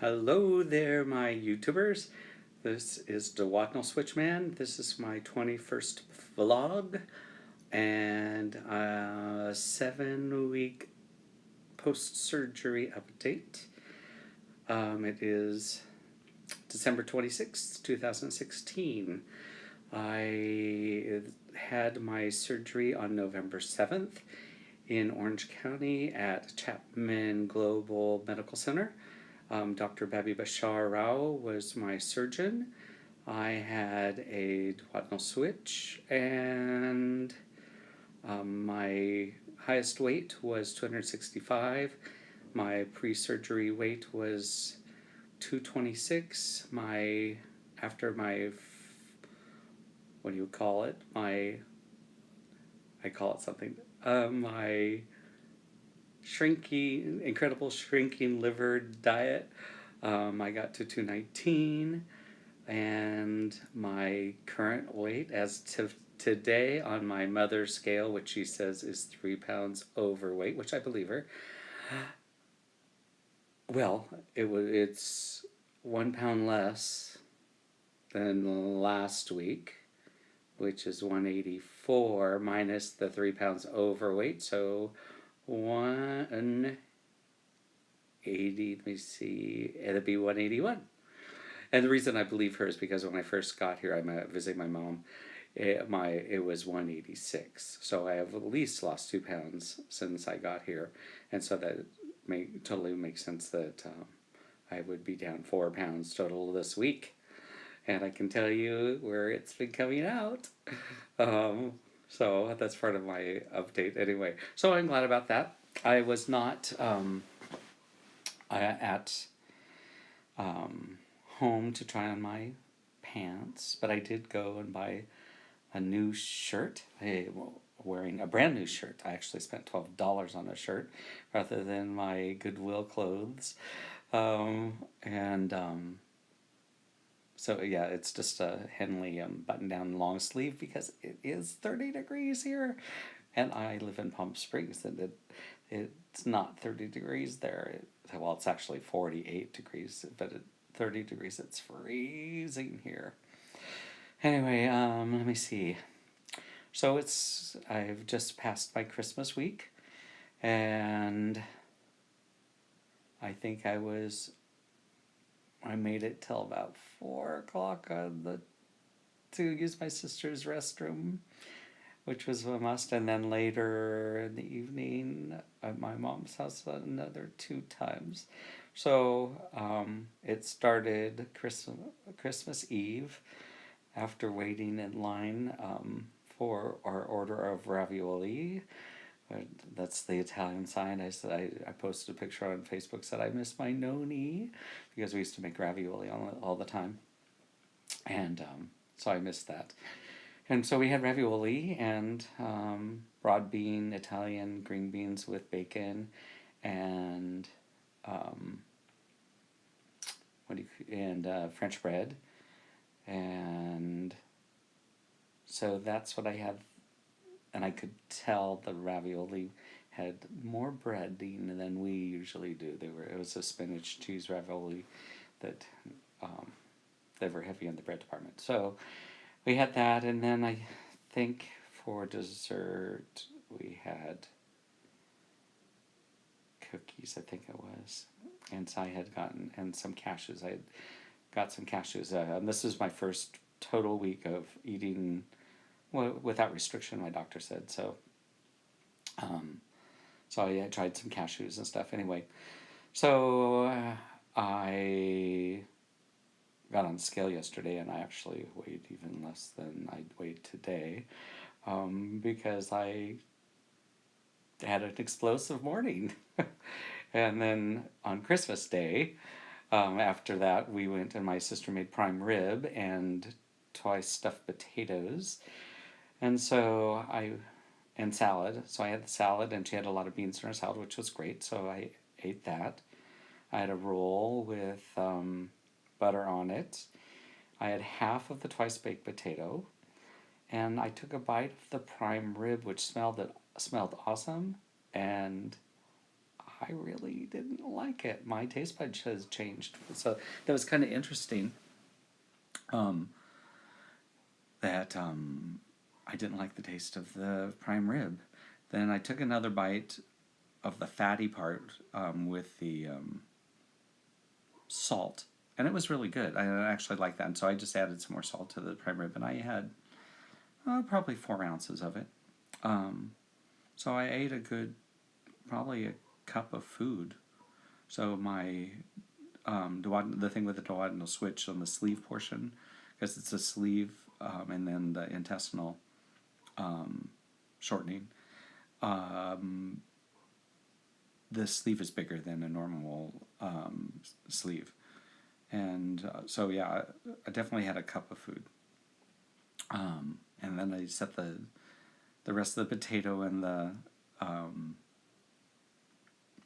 Hello there, my YouTubers. This is the Watnell Switchman. This is my 21st vlog and a 7-week post-surgery update. It is December 26th, 2016. I had my surgery on November 7th in Orange County at Chapman Global Medical Center. Dr. Babi Bashar Rao was my surgeon. I had a duodenal switch, and my highest weight was 265. My pre-surgery weight was 226. After my, what do you call it? I call it something. My incredible shrinking liver diet, I got to 219, and my current weight as to today on my mother's scale, which she says is 3 pounds overweight, which I believe her. Well, it's 1 pound less than last week, which is 184 minus the 3 pounds overweight, so 180, let me see, it'll be 181. And the reason I believe her is because when I first got here, I'm visiting my mom. It was 186, so I have at least lost 2 pounds since I got here, and so that totally makes sense that I would be down 4 pounds total this week, and I can tell you where it's been coming out. So that's part of my update anyway. So I'm glad about that. I was not at home to try on my pants, but I did go and buy a new shirt. Wearing a brand new shirt. I actually spent $12 on a shirt rather than my Goodwill clothes. So yeah, it's just a Henley button-down long sleeve because it is 30 degrees here, and I live in Palm Springs, and it's not 30 degrees there. Well, it's actually 48 degrees, but at 30 degrees, it's freezing here. Anyway, let me see. So I've just passed my Christmas week, and I think I made it till about 4 o'clock to use my sister's restroom, which was a must, and then later in the evening at my mom's house another 2 times. So it started Christmas Eve after waiting in line for our order of ravioli. That's the Italian sign. I posted a picture on Facebook, said I miss my noni, because we used to make ravioli all the time, and so I missed that. And so we had ravioli and broad bean Italian green beans with bacon, and French bread, and so that's what I had. And I could tell the ravioli had more breading than we usually do. It was a spinach cheese ravioli that they were heavy in the bread department. So we had that, and then I think for dessert we had cookies, I think it was, and so I had gotten, and some cashews. I had got some cashews. This is my first total week of eating without restriction, my doctor said. So I tried some cashews and stuff. Anyway, so I got on the scale yesterday, and I actually weighed even less than I'd weighed today, because I had an explosive morning. And then on Christmas Day, after that, we went and my sister made prime rib and twice stuffed potatoes. And and salad. So I had the salad, and she had a lot of beans in her salad, which was great. So I ate that. I had a roll with butter on it. I had half of the twice baked potato, and I took a bite of the prime rib, which smelled awesome. And I really didn't like it. My taste buds has changed. So that was kind of interesting. Um, that I didn't like the taste of the prime rib. Then I took another bite of the fatty part with the salt, and it was really good. I actually liked that, and so I just added some more salt to the prime rib, and I had probably 4 ounces of it. So I ate probably a cup of food. So my the thing with the duodenal switch on the sleeve portion, because it's a sleeve and then the intestinal shortening. The sleeve is bigger than a normal sleeve, and so yeah, I definitely had a cup of food. And then I set the rest of the potato and the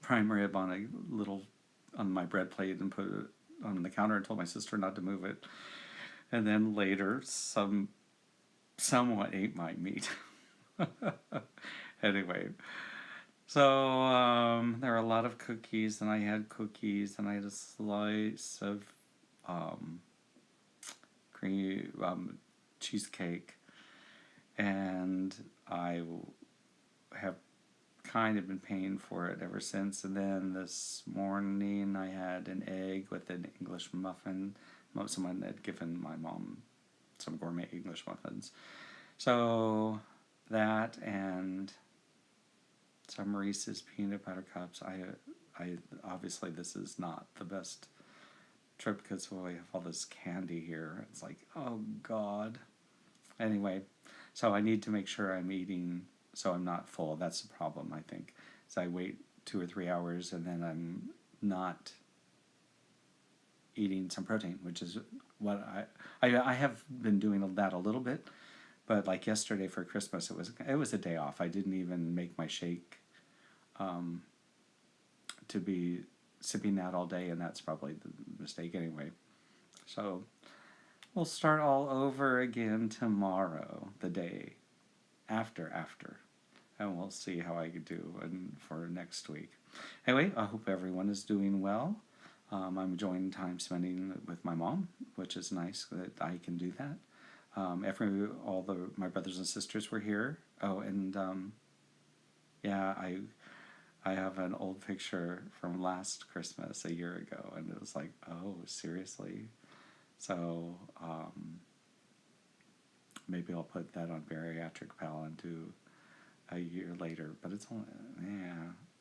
prime rib on my bread plate and put it on the counter and told my sister not to move it. And then later, someone ate my meat. Anyway, so there were a lot of cookies, and I had cookies, and I had a slice of cream cheesecake, and I have kind of been paying for it ever since. And then this morning I had an egg with an English muffin. Someone had given my mom some gourmet English muffins. So that and some Reese's peanut butter cups. I obviously this is not the best trip because we have all this candy here. It's like, oh God. Anyway, so I need to make sure I'm eating so I'm not full. That's the problem, I think. So I wait 2 or 3 hours and then I'm not eating some protein, which is what I have been doing that a little bit, but like yesterday for Christmas, it was a day off. I didn't even make my shake to be sipping that all day, and that's probably the mistake anyway. So we'll start all over again tomorrow, the day after, and we'll see how I could do for next week. Anyway, I hope everyone is doing well. I'm enjoying time spending with my mom, which is nice that I can do that. My brothers and sisters were here. Oh, and yeah, I have an old picture from last Christmas a year ago, and it was like, oh, seriously? So maybe I'll put that on Bariatric Pal and do a year later. But it's only,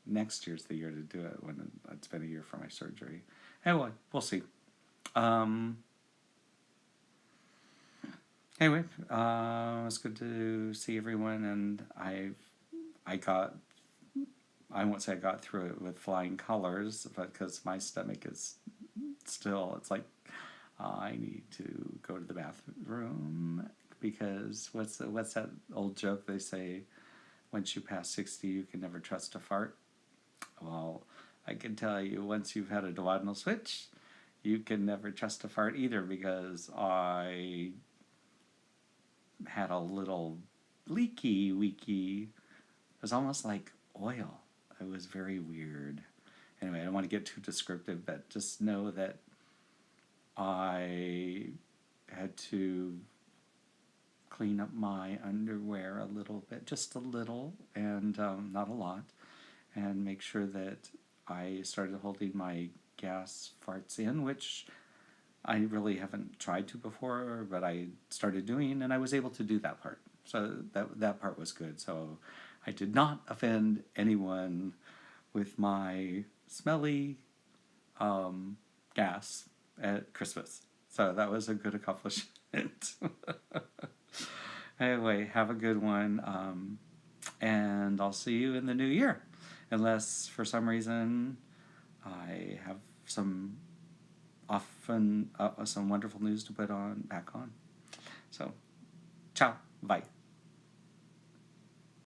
next year's the year to do it when it's been a year for my surgery. Anyway, we'll see. Anyway, it's good to see everyone, and I won't say I got through it with flying colors, but because my stomach is still, it's like I need to go to the bathroom because what's that old joke they say? Once you pass 60, you can never trust a fart. Well, I can tell you, once you've had a duodenal switch, you can never trust a fart either, because I had a little leaky. It was almost like oil. It was very weird. Anyway, I don't want to get too descriptive, but just know that I had to clean up my underwear a little bit, just a little, and not a lot, and make sure that I started holding my gas farts in, which I really haven't tried to before, but I started doing, and I was able to do that part. So that part was good. So I did not offend anyone with my smelly gas at Christmas. So that was a good accomplishment. Anyway, have a good one, and I'll see you in the new year. Unless for some reason I have some wonderful news to put back on. So, ciao, bye.